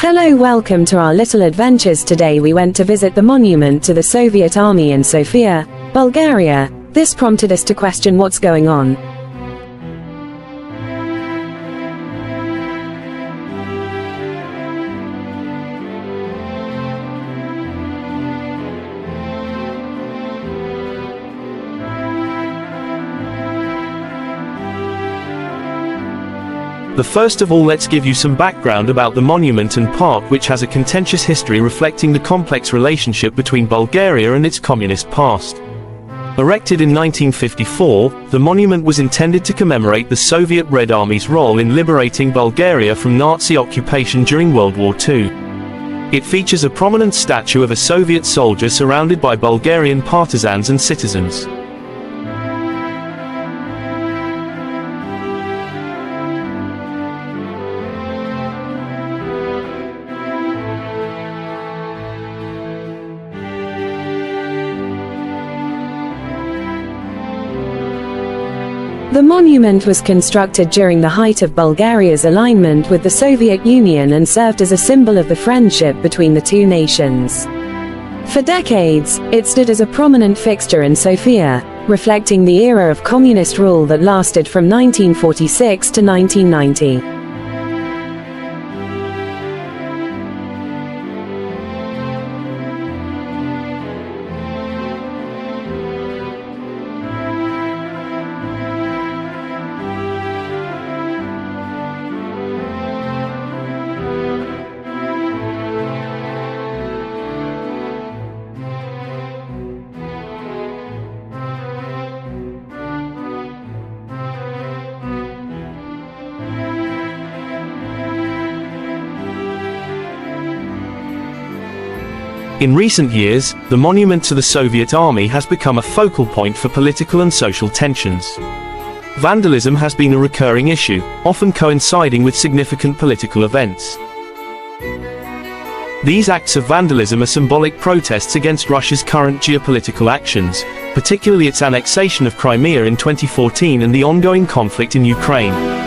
Hello, welcome to our little adventures. Today we went to visit the monument to the Soviet army in Sofia, Bulgaria. This prompted us to question what's going on. First of all, let's give you some background about the monument and park, which has a contentious history reflecting the complex relationship between Bulgaria and its communist past. Erected in 1954, the monument was intended to commemorate the Soviet Red Army's role in liberating Bulgaria from Nazi occupation during World War II. It features a prominent statue of a Soviet soldier surrounded by Bulgarian partisans and citizens. The monument was constructed during the height of Bulgaria's alignment with the Soviet Union and served as a symbol of the friendship between the two nations. For decades, it stood as a prominent fixture in Sofia, reflecting the era of communist rule that lasted from 1946 to 1990. In recent years, the monument to the Soviet Army has become a focal point for political and social tensions. Vandalism has been a recurring issue, often coinciding with significant political events. These acts of vandalism are symbolic protests against Russia's current geopolitical actions, particularly its annexation of Crimea in 2014 and the ongoing conflict in Ukraine.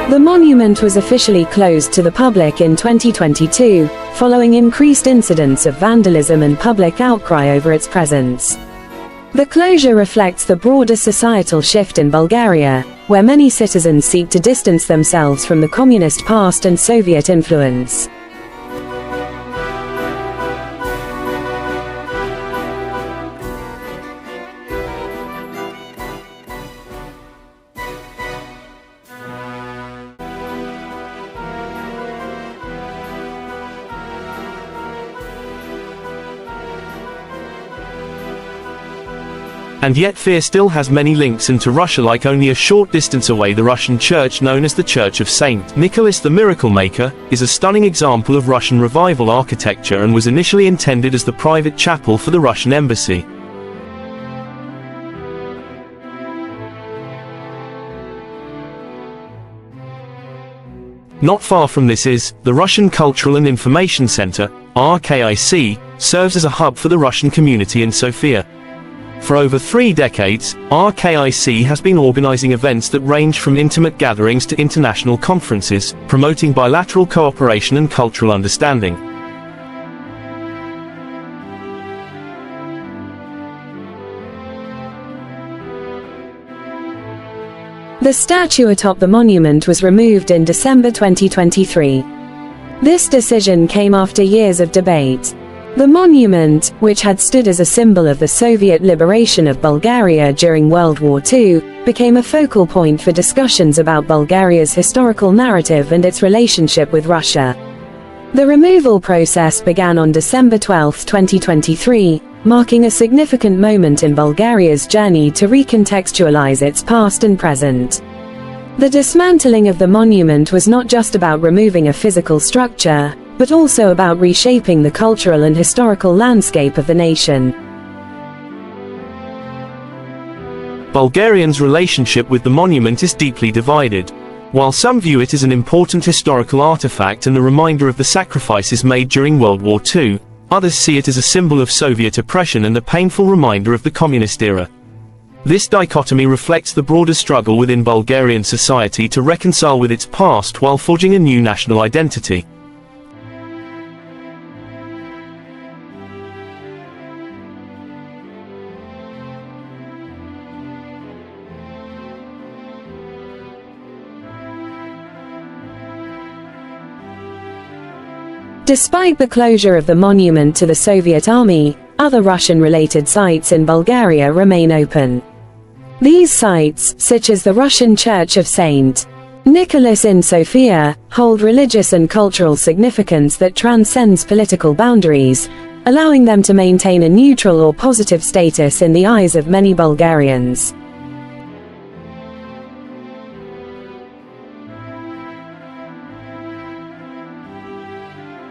The monument was officially closed to the public in 2022, following increased incidents of vandalism and public outcry over its presence. The closure reflects the broader societal shift in Bulgaria, where many citizens seek to distance themselves from the communist past and Soviet influence. And yet fear still has many links into Russia. Like only a short distance away, the Russian church known as the Church of St. Nicholas the Miracle Maker is a stunning example of Russian revival architecture and was initially intended as the private chapel for the Russian embassy. Not far from this is the Russian Cultural and Information Center, RKIC, serves as a hub for the Russian community in Sofia. For over 3 decades, RKIC has been organizing events that range from intimate gatherings to international conferences, promoting bilateral cooperation and cultural understanding. The statue atop the monument was removed in December 2023. This decision came after years of debate. The monument, which had stood as a symbol of the Soviet liberation of Bulgaria during World War II, became a focal point for discussions about Bulgaria's historical narrative and its relationship with Russia. The removal process began on December 12, 2023, marking a significant moment in Bulgaria's journey to recontextualize its past and present. The dismantling of the monument was not just about removing a physical structure, but also about reshaping the cultural and historical landscape of the nation. Bulgarians' relationship with the monument is deeply divided. While some view it as an important historical artifact and a reminder of the sacrifices made during World War II, Others see it as a symbol of Soviet oppression and a painful reminder of the communist era. This dichotomy reflects the broader struggle within Bulgarian society to reconcile with its past while forging a new national identity. Despite the closure of the monument to the Soviet Army, other Russian-related sites in Bulgaria remain open. These sites, such as the Russian Church of St. Nicholas in Sofia, hold religious and cultural significance that transcends political boundaries, allowing them to maintain a neutral or positive status in the eyes of many Bulgarians.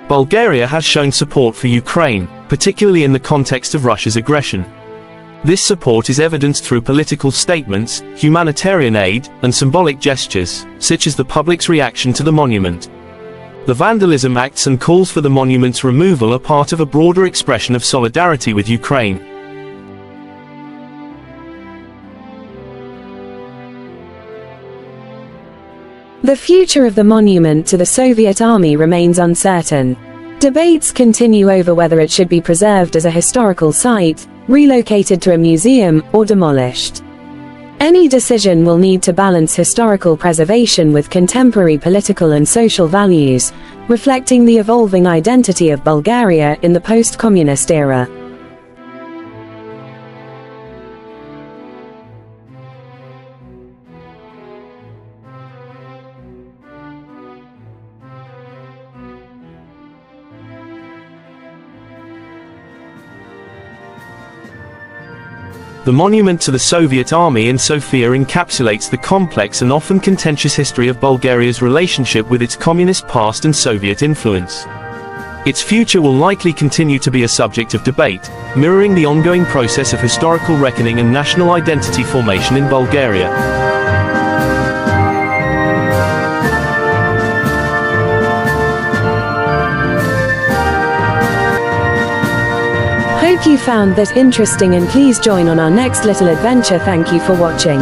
Bulgaria has shown support for Ukraine, particularly in the context of Russia's aggression. This support is evidenced through political statements, humanitarian aid, and symbolic gestures, such as the public's reaction to the monument. The vandalism acts and calls for the monument's removal are part of a broader expression of solidarity with Ukraine. The future of the monument to the Soviet Army remains uncertain. Debates continue over whether it should be preserved as a historical site, relocated to a museum, or demolished. Any decision will need to balance historical preservation with contemporary political and social values, reflecting the evolving identity of Bulgaria in the post-communist era. The monument to the Soviet Army in Sofia encapsulates the complex and often contentious history of Bulgaria's relationship with its communist past and Soviet influence. Its future will likely continue to be a subject of debate, mirroring the ongoing process of historical reckoning and national identity formation in Bulgaria. Hope you found that interesting and please join on our next little adventure. Thank you for watching.